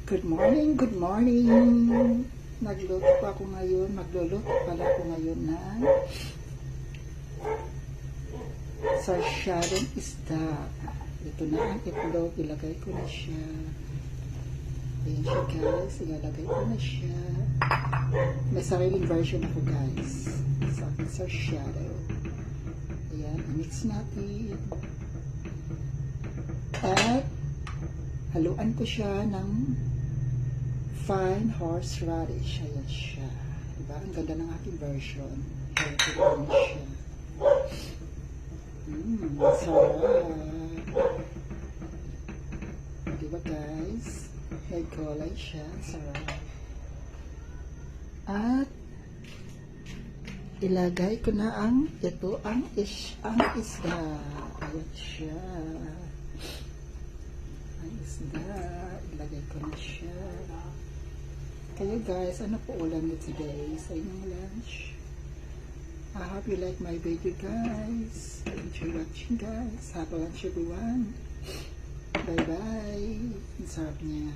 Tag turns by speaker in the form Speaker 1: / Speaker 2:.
Speaker 1: Good morning, good morning. Magluluto pala ako ngayon ng sarsyadong isda. Ito na ang itlog, ilagay ko na siya. Ayan siya guys, ilalagay ko na siya. May sariling version ako guys sa aking sarsyado. Ayan, mix natin. At haluan ko siya ng fine horseradish. Ayan siya. Diba? Ang ganda ng aking version. Healthy na siya. Sarap. Diba guys? May kulay siya. Sarap. At ilagay ko na ang isda. Ayan siya. Ang isda. Ilagay ko na siya. Kaya guys, ano po ulam niyo today sa inyong lunch? I hope you like my video guys. Enjoy watching guys. Have a lunch everyone. Bye bye. Ang sarap niya.